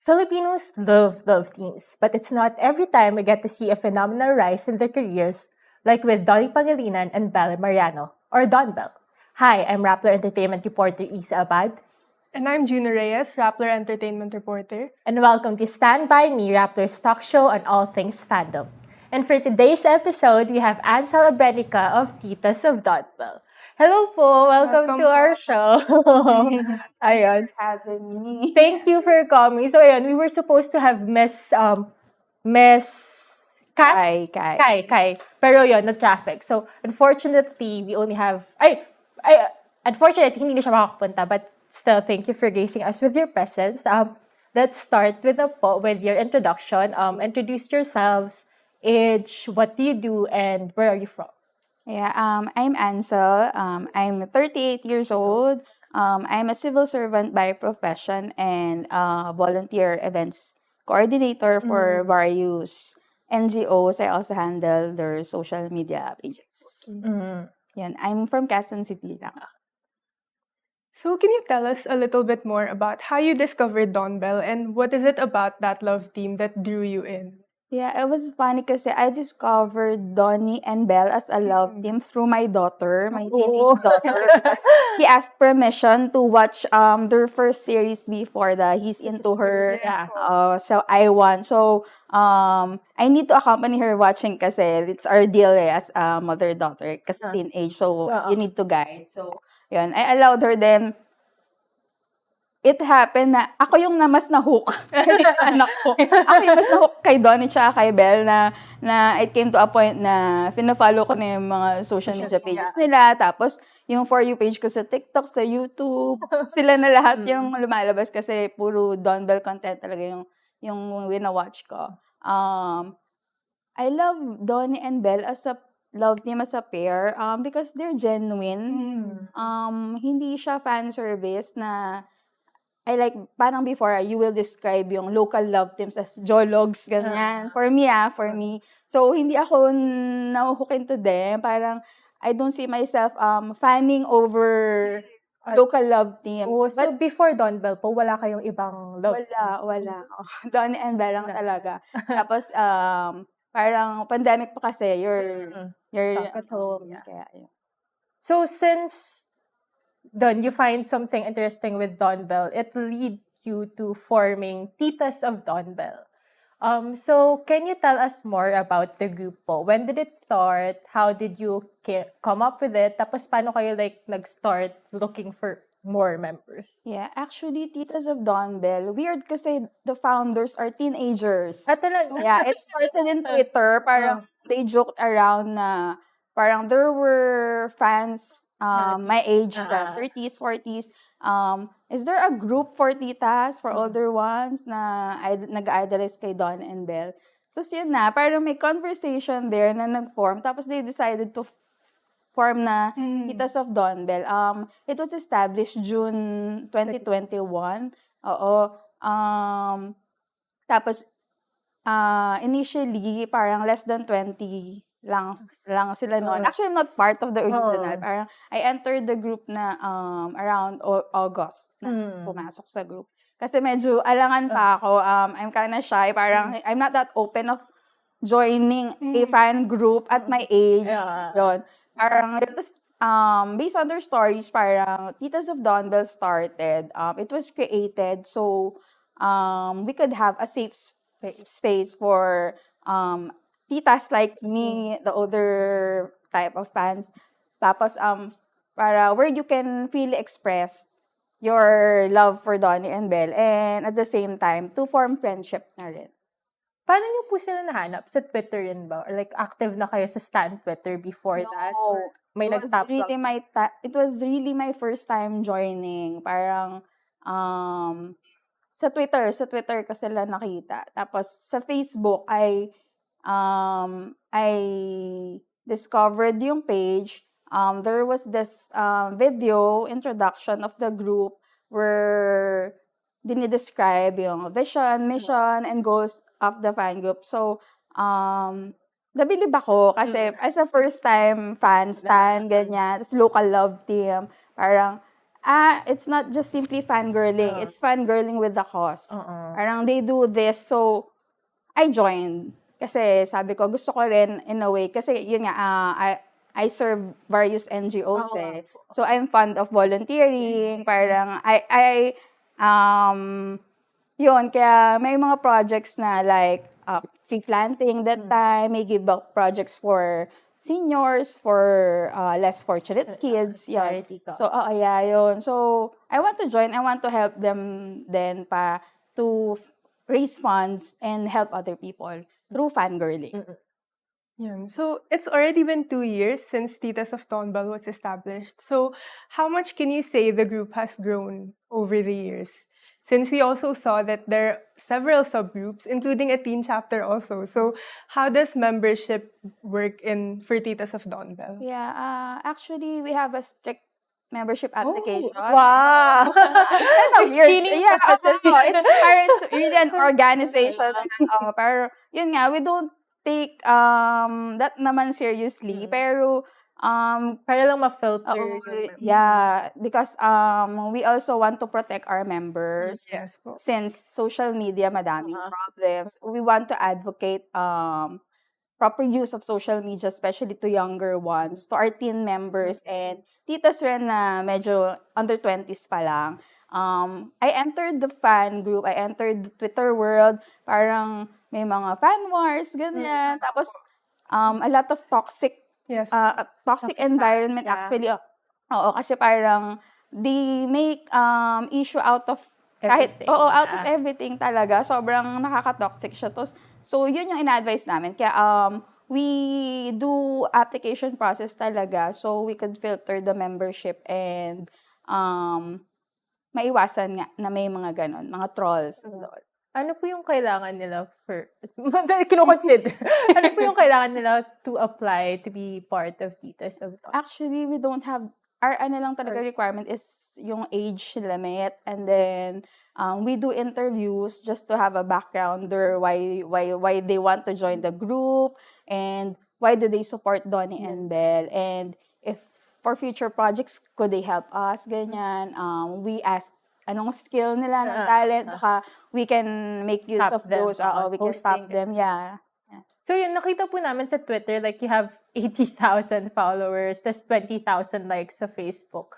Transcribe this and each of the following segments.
Filipinos love teams, but it's not every time we get to see a phenomenal rise in their careers, like with Donny Pangilinan and Belle Mariano, or DonBelle. Hi, I'm Rappler Entertainment reporter Isa Abad, And I'm Juna Reyes, Rappler Entertainment Reporter. and welcome to Stand By Me, Rappler's talk show on all things fandom. And for today's episode, we have Ancel Abrenica of Titas of DonBelle. Hello po! Welcome to our show. Ayun. Having me. Thank you for coming. So, ayun, we were supposed to have Miss Kat? Kai. Pero yun, na-traffic. So, unfortunately, we only have, unfortunately, hindi na siya makakapunta. But still, thank you for gracing us with your presence. Let's start with your introduction. Introduce yourselves, age, what do you do, and where are you from? Yeah, I'm Ancel. I'm 38 years old. I'm a civil servant by profession and volunteer events coordinator for various NGOs. I also handle their social media pages. Yan, I'm from Quezon City lang. So can you tell us a little bit more about how you discovered DonBelle and what is it about that love team that drew you in? Yeah, it was funny kasi I discovered Donny and Belle as a love team through my daughter, my teenage daughter. Because she asked permission to watch their first series before He's Into Her. Yeah. So I want. So I need to accompany her watching kasi it's our deal as mother-daughter kasi teenage. So you need to guide. So yun, I allowed her then. It happened na ako yung mas na-hook sa anak ko. Ako yung mas na-hook kay Donnie tsaka kay Belle na it came to a point na fina-follow ko na yung mga social media pages nila. Tapos, yung For You page ko sa TikTok, sa YouTube, sila na lahat yung lumalabas kasi puro DonBelle content talaga yung wina-watch ko. I love Donnie and Belle as a love team as a pair because they're genuine. Hindi siya fan service na I like, parang before, you will describe yung local love teams as jologs, ganyan. For me. So, hindi ako nahuhook into them. Parang, I don't see myself fanning over local love teams. Oh, so before DonBelle po, wala kayong ibang love teams? Wala. Donny and Belle lang talaga. Tapos, parang pandemic pa kasi, you're stuck at home. Kaya, yun. So, since you find something interesting with DonBelle, it lead you to forming Titas of DonBelle. So, can you tell us more about the group po? When did it start? How did you come up with it? Tapos, paano kayo nag-start looking for more members? Yeah, actually, Titas of DonBelle, weird kasi the founders are teenagers. Yeah, it started in Twitter. Parang they joked around na parang there were fans my age, 30s, 40s. Is there a group for titas, for older ones na nag-idolize kay Don and Belle? So, yun na, parang may conversation there na nag-form. Tapos they decided to form na Titas of DonBelle. It was established June 2021. Oo. Tapos, initially, parang less than 20 lang sila noon. Actually, I'm not part of the original. Parang I entered the group na around August na pumasok sa group. Kasi medyo alangan pa ako. I'm kinda shy. Parang I'm not that open of joining a fan group at my age. Yun. Parang, based on their stories, parang Titas of DonBelle started. It was created so we could have a safe space for titas like me, the other type of fans. Tapos, para where you can freely express your love for Donny and Belle and at the same time, to form friendship na rin. Paano niyo po sila nahanap? Sa Twitter rin ba? Or active na kayo sa stan Twitter before that? Or may nag-tap It was really my first time joining. Parang, sa Twitter ko sila nakita. Tapos, sa Facebook, I discovered yung page. There was this video introduction of the group where dinidescribe yung vision, mission, and goals of the fan group. So, nabilib ako kasi as a first time fan stan, ganyan, tapos local love team, parang It's not just simply fangirling. It's fangirling with the cause. Parang they do this, so I joined. Kasi sabi ko, gusto ko rin in a way. Kasi yun nga, I serve various NGOs eh. So I'm fond of volunteering. Parang yun, kaya may mga projects na like tree planting that time, may give back projects for seniors, for less fortunate kids. Yun. Charity cause. So, yeah, yun. So, I want to join. I want to help them then pa to raise funds and help other people through fangirling. Yeah. So it's already been 2 years since Titas of DonBelle was established. So how much can you say the group has grown over the years? Since we also saw that there are several subgroups, including a teen chapter also. So how does membership work for Titas of DonBelle? Yeah, actually, we have a strict membership application. Wow! It's kind of weird. Screening Yeah, process. it's really an organization. Pero, yun nga, we don't take that naman seriously. Pero, Para lang ma-filter yung yeah, because we also want to protect our members. Yes po. Since social media madaming problems, we want to advocate proper use of social media, especially to younger ones, to our teen members, and titas rin na medyo under 20s pa lang. I entered the fan group, I entered the Twitter world, parang may mga fan wars, ganyan. Tapos, a lot of toxic environment fans, yeah. actually. Oo, kasi parang they make issue out of Everything, out of everything talaga. Sobrang nakaka-toxic siya. So, yun yung ina-advise namin. Kaya, we do application process talaga so we could filter the membership and maiwasan nga na may mga ganon, mga trolls. Ano po yung kailangan nila kino-consider? Ano po yung kailangan nila to apply to be part of Titas of DonBelle? Actually, we don't have, our lang talaga requirement is yung age limit, and then we do interviews just to have a backgrounder why they want to join the group and why do they support Donny and Belle, and if for future projects could they help us, ganyan. We ask anong skill nila, ng talent, baka we can make use Stop of them, those, we can stop them, yeah. So yun, nakita po namin sa Twitter, like you have 80,000 followers, tas 20,000 likes sa Facebook.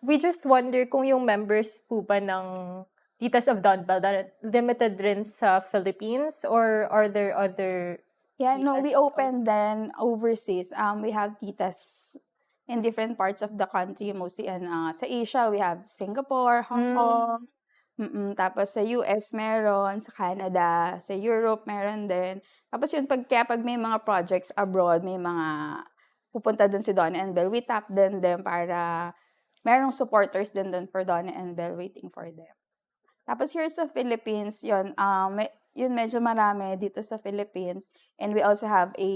We just wonder kung yung members po ba ng Titas of DonBelle limited rin sa Philippines or are there other Yeah, no, we titas opened then overseas. We have titas in different parts of the country, mostly sa Asia, we have Singapore, Hong Kong, tapos sa US meron, sa Canada, sa Europe meron din. Tapos yun, pag may mga projects abroad, may mga pupunta dun si Donny and Belle, we tap them para merong supporters din dun for Donny and Belle waiting for them. Tapos here sa Philippines, yun medyo marami dito sa Philippines. And we also have a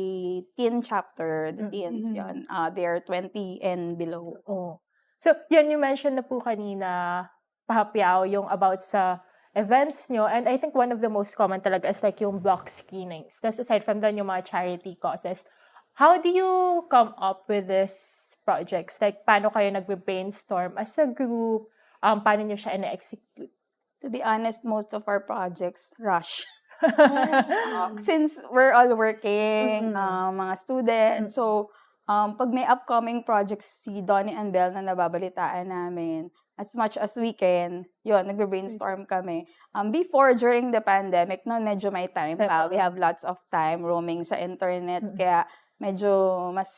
teen chapter, the teens, yun. They are 20 and below. Oh. So, yan you mentioned na po kanina, pahapyaw, yung about sa events nyo. And I think one of the most common talaga is like yung block screenings. That's aside from that, yung mga charity causes. How do you come up with these projects? Like, paano kayo nagbe-brainstorm as a group? Paano nyo siya ina-execute? To be honest, most of our projects rush. Since we're all working, mga students, so pag may upcoming projects si Donny and Belle na nababalitaan namin, as much as we can, yun, nagbe-brainstorm kami. Before, during the pandemic, noon medyo may time pa. We have lots of time roaming sa internet, kaya medyo mas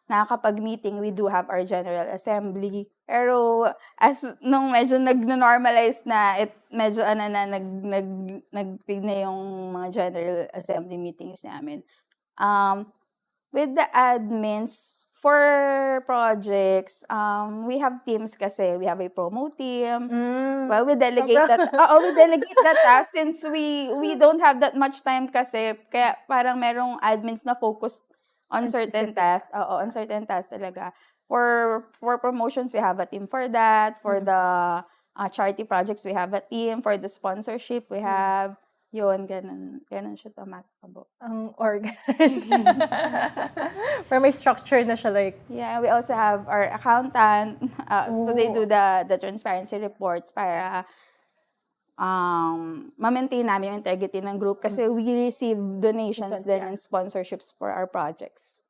nakakapag-meeting, we do have our General Assembly. Pero as nung medyo nag-normalize na, medyo nag-feed na yung mga General Assembly meetings namin. With the admins, for projects, we have teams kasi. We have a promo team. Well, we delegate that. We delegate that task since we don't have that much time kasi. Kaya parang merong admins na focused on certain tasks. On certain tasks talaga. For promotions, we have a team for that. For the charity projects, we have a team. For the sponsorship, we have Yun, ganun siya tumatakbo. Ang organ. Pero may structure na siya, like, Yeah, we also have our accountant. So they do the transparency reports para ma-maintain namin yung integrity ng group kasi we receive donations din and sponsorships for our projects.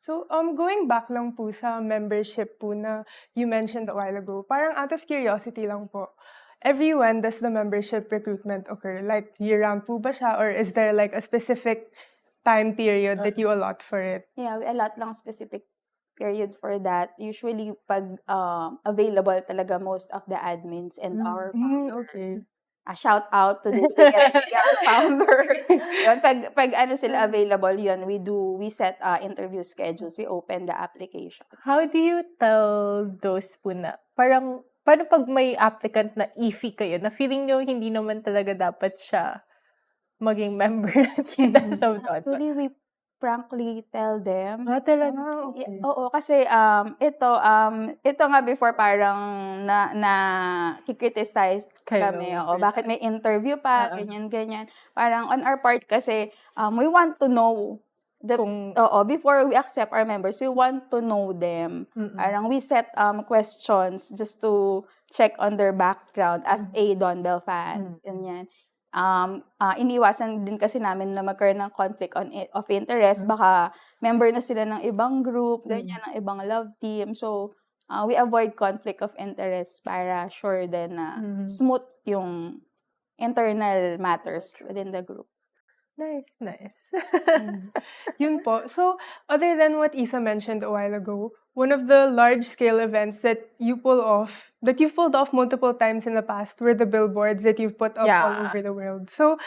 So, going back lang po sa membership po na you mentioned a while ago, parang out of curiosity lang po, every when does the membership recruitment occur? Like, year-round po ba siya? Or is there like a specific time period that you allot for it? Yeah, we allot lang specific period for that. Usually, pag available talaga most of the admins and our founders. Okay. Shout out to the our founders. Yun, pag ano sila available, yun, we set interview schedules, we open the application. how do you tell those po na, parang, paano pag may applicant na iffy kayo, na feeling nyo hindi naman talaga dapat siya maging member ng Titas of DonBelle? Actually, we frankly tell them. Talaga? Okay. Yeah, oo, kasi ito nga before parang kikriticize Kayo kami. for Bakit may interview pa, ganyan. Parang on our part kasi, we want to know before we accept our members, we want to know them. Parang we set questions just to check on their background as a DonBelle fan. Ganyan. Iniwasan din kasi namin na magkaroon ng conflict of interest. Baka member na sila ng ibang group, ganyan, ng ibang love team. So, we avoid conflict of interest para sure din na smooth yung internal matters within the group. Nice. Yun po. So, other than what Isa mentioned a while ago, one of the large-scale events that you've pulled off multiple times in the past were the billboards that you've put up all over the world. So,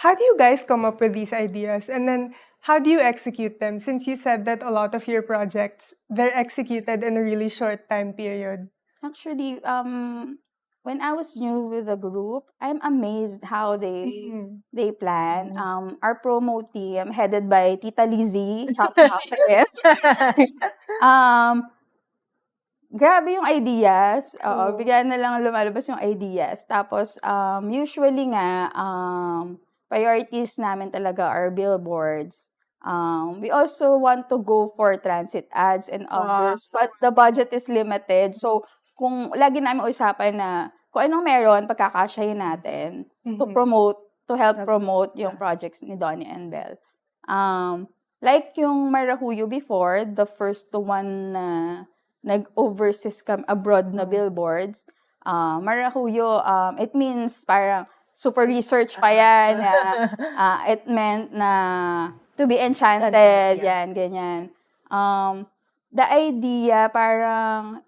how do you guys come up with these ideas? And then, how do you execute them? Since you said that a lot of your projects, they're executed in a really short time period. Actually, when I was new with the group, I'm amazed how they plan. Our promo team, headed by Tita Lizzie, shout out again. Grabe yung ideas. Bigla na lang lumalabas yung ideas. Tapos, usually nga, priorities namin talaga are billboards. We also want to go for transit ads and others, but the budget is limited. So, kung lagi namin usapan na kung anong meron, pagkakasyahin natin to help promote yung projects ni Donny and Belle. Like yung Marahuyo before, the first one na nag-overseas abroad na billboards, Marahuyo, it means parang super research pa yan. It meant na to be enchanted, yan, ganyan. The idea, parang,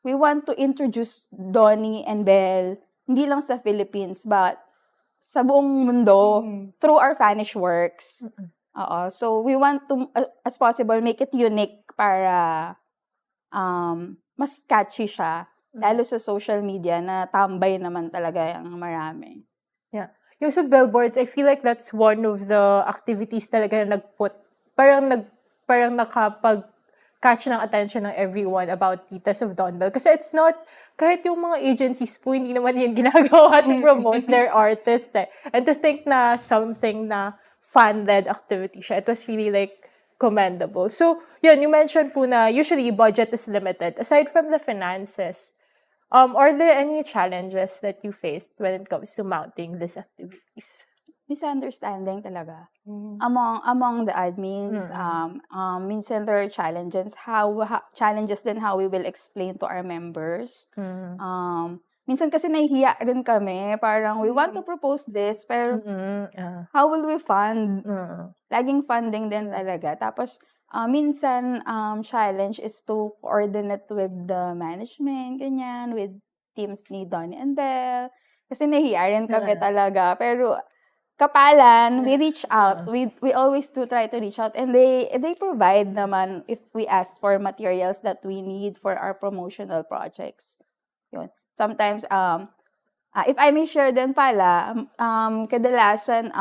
we want to introduce Donny and Belle, hindi lang sa Philippines, but sa buong mundo, through our Spanish works. So, we want to, as possible, make it unique para mas catchy siya. Lalo sa social media na tambay naman talaga yung marami. Yeah. Yung sa billboards, I feel like that's one of the activities talaga na parang nakapag-catch ng attention ng everyone about Titas of DonBelle. Kasi it's not, kahit yung mga agencies po, hindi naman yan ginagawa to promote their artists. And to think na something na fan-led activity siya, it was really like commendable. So, yun, you mentioned po na usually budget is limited. Aside from the finances, are there any challenges that you faced when it comes to mounting these activities? Misunderstanding talaga. Among the admins, minsan there are challenges din how we will explain to our members. Minsan kasi nahihiya rin kami, parang we want to propose this, pero how will we fund? Laging funding din talaga. Tapos, minsan, challenge is to coordinate with the management, ganyan, with teams ni Donny and Belle. Kasi nahihiya rin kami talaga. Pero, kapalan, we reach out. We always do try to reach out. And they provide naman if we ask for materials that we need for our promotional projects. Yun. Sometimes, if I may share din pala, kadalasan,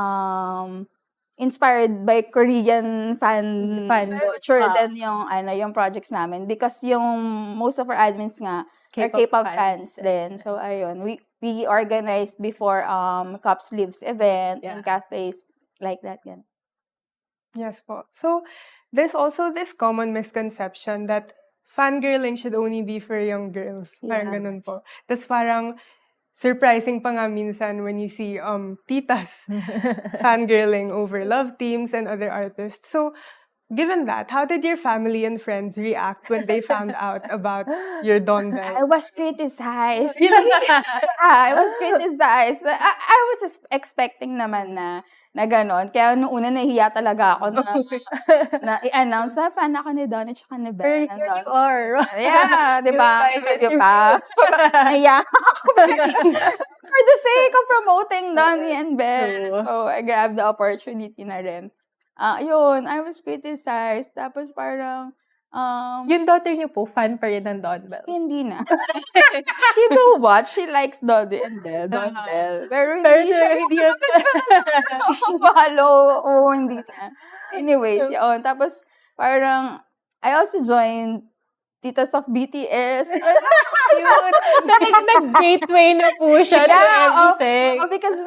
inspired by Korean fan culture din yung projects namin. Because yung most of our admins nga, K-pop fans din. So, ayun. We organized before Cops Lives event in cafes like that. Yan. Yes po. So, there's also this common misconception that fangirling should only be for young girls. Parang Yeah. ganun po. Tapos parang surprising pa nga minsan when you see titas fangirling over love teams and other artists. So, given that, how did your family and friends react when they found out about your I DonBelle? was criticized. I was criticized. I was expecting naman na gano'n. Kaya nung una nahihiya talaga ako na i-announce na fan ako ni Donny tsaka ni Belle. Here you are. Yeah, di ba? Interview pa. So, nahiya ako. For the sake of promoting Donny and Belle. So, I grabbed the opportunity na rin. Yun, I was criticized. Tapos parang, Yung daughter niyo po, fan pa rin ng DonBelle. hindi na. She do what? She likes Donny and Belle. DonBelle. Pero hindi siya hindi yun. follow. Oo, hindi na. Anyways, yun. Tapos, parang, I also joined Titas of BTS. Nag-gateway na po siya to everything. Because,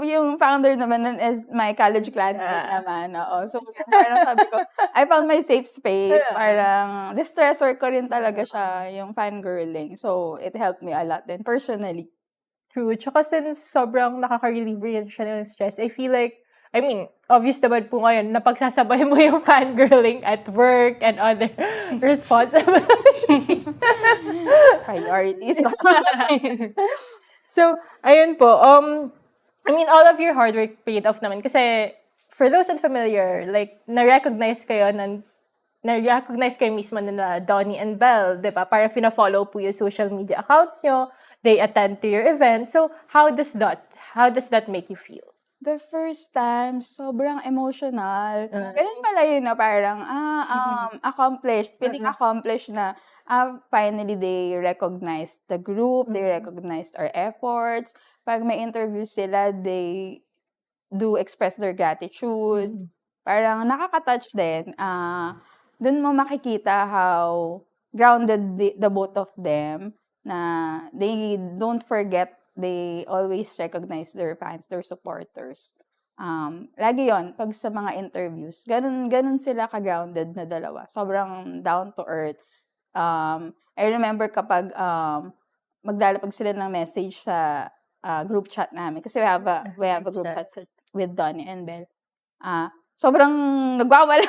yung founder naman nun is my college classmate naman. So, parang sabi ko, I found my safe space. Parang, distressor ko rin talaga siya, yung fangirling. So, it helped me a lot din, personally. True. Tsaka since sobrang nakaka-relieve rin siya ng stress, I feel like, I mean, obvious naman po ngayon, napagsasabay mo yung fangirling at work and other responsibilities. Priorities. So, ayun po. I mean, all of your hard work paid off naman. Kasi, for those unfamiliar, like, na-recognize kayo mismo na Donny and Belle, di ba? Parang fina-follow po yung social media accounts nyo. They attend to your event. So, how does that make you feel? The first time, sobrang emotional. Ganun pala yun na parang, accomplished. Feeling accomplished na, finally they recognized the group, they recognized our efforts. Pag may interview sila, they do express their gratitude. Parang nakaka-touch din. Dun mo makikita how grounded the both of them, na they don't forget. They always recognize their fans, their supporters. Lagi yon pag sa mga interviews. Ganun sila ka-grounded na dalawa. Sobrang down to earth. I remember kapag maglalapag sila ng message sa group chat namin. Kasi we have a group chat with Donny and Belle. Sobrang nagwawala.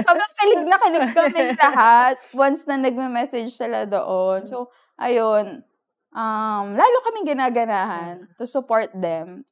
Sobrang kilig kami lahat once na nagme-message sila doon. So, ayun. Lalo kaming ginaganahan to support them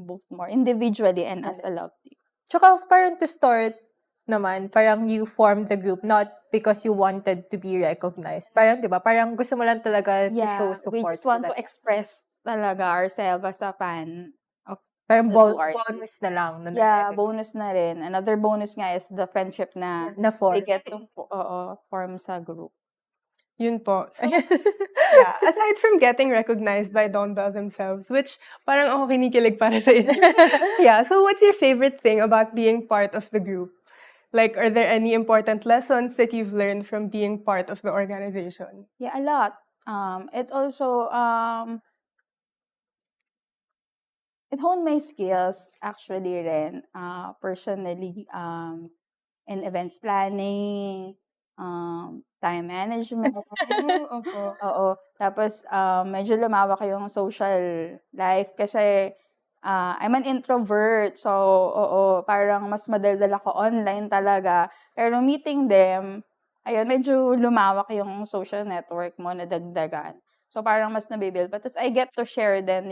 both more individually and as a love team. Tsaka parang to start naman, parang you formed the group not because you wanted to be recognized. Parang, di ba? Parang gusto mo lang talaga to show support. We just want to express talaga ourselves as a fan of parang bonus na lang. Bonus na rin. Another bonus nga is the friendship na they get to form sa group. Yun po. So, yeah, aside from getting recognized by DonBelle themselves, which parang ako kinikilig para sa inyo. Yeah, so what's your favorite thing about being part of the group? Like, are there any important lessons that you've learned from being part of the organization? Yeah, a lot. It also, it honed my skills actually rin, personally, in events planning, time management. Oo. Tapos, medyo lumawak yung social life kasi I'm an introvert. So, parang mas madaldal ako online talaga. Pero meeting them, ayun, medyo lumawak yung social network mo na dagdagan. So, parang mas nabibuild. But I get to share din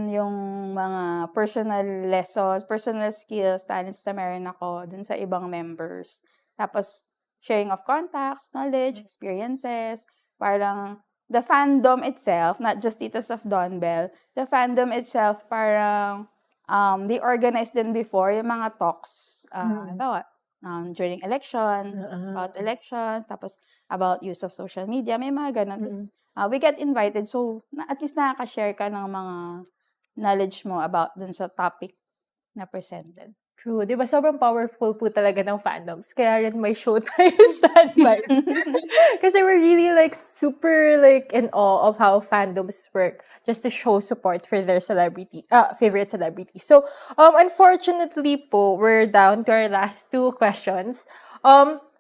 yung mga personal lessons, personal skills, talents na meron ako dun sa ibang members. Tapos, sharing of contacts, knowledge, experiences. Parang, the fandom itself, not just Titas of DonBelle, the fandom itself, parang, they organized din before yung mga talks, during election, about elections, tapos about use of social media, may mga ganun. Tapos, we get invited, so at least nakaka-share ka ng mga knowledge mo about dun sa topic na presented. True. Di ba sobrang powerful po talaga ng fandoms. Kaya rin may show tayo standby. Kasi we're really like super like in awe of how fandoms work just to show support for their favorite celebrity. So, unfortunately po, we're down to our last two questions.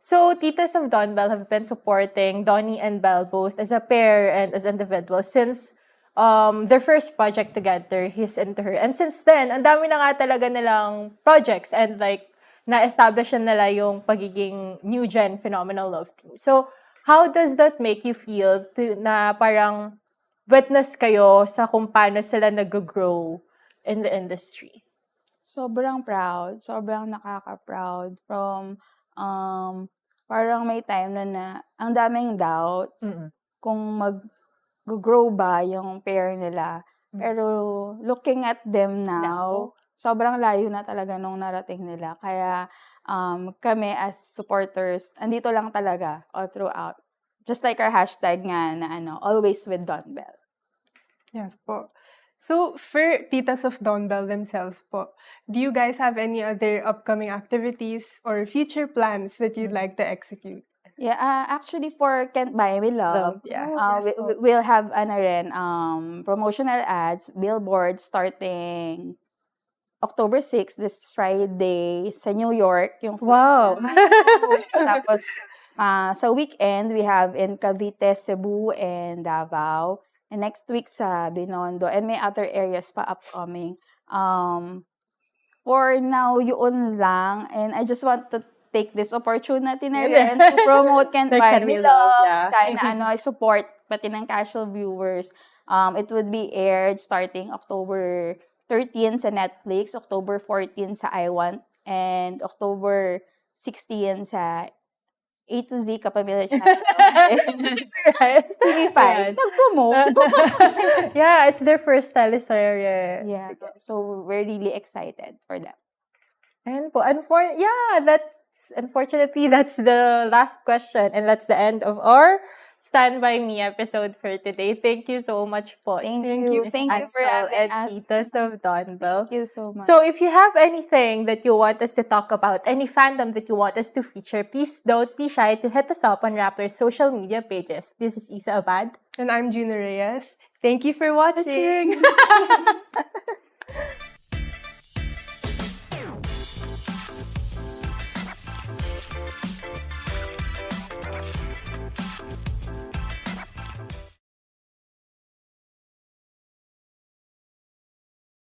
So Titas of DonBelle have been supporting Donny and Belle both as a pair and as individuals since their first project together, He's Into Her. And since then, ang dami na nga talaga nilang projects and like, na-establish na nila yung pagiging new gen phenomenal love team. So, how does that make you feel na parang witness kayo sa kung paano sila nag-grow in the industry? Sobrang proud, sobrang nakaka-proud from, parang may time na ang daming doubts kung mag-grow ba yung pair nila. Pero looking at them now, sobrang layo na talaga nung narating nila. Kaya kami as supporters, andito lang talaga all throughout. Just like our hashtag nga na always with DonBelle. Yes po. So, for Titas of DonBelle themselves po, do you guys have any other upcoming activities or future plans that you'd like to execute? Yeah, actually for Can't Buy Me Love, we'll have promotional ads, Billboard starting October 6, this Friday sa New York, yung Wow! tapos sa weekend, we have in Cavite, Cebu, and Davao. And next week sa Binondo, and may other areas pa upcoming. For now, yun lang. And I just want to take this opportunity na rin to promote Can't Buy Me Love. Sana I support pati ng casual viewers. It would be aired starting October 13 sa Netflix, October 14 sa iWant, and October 16 sa A to Z Kapamilya Channel. TV5. Nag-promote. Yeah, it's their first teleserye. Yeah. So, we're really excited for that. And po, unfortunately, that's the last question. And that's the end of our Stand By Me episode for today. Thank you so much po. Thank you. Miss Thank you for Ancel having and us. Titas of DonBelle. Thank you so much. So if you have anything that you want us to talk about, any fandom that you want us to feature, please don't be shy to hit us up on Rappler's social media pages. This is Isa Abad. And I'm Gina Reyes. Thank you for watching.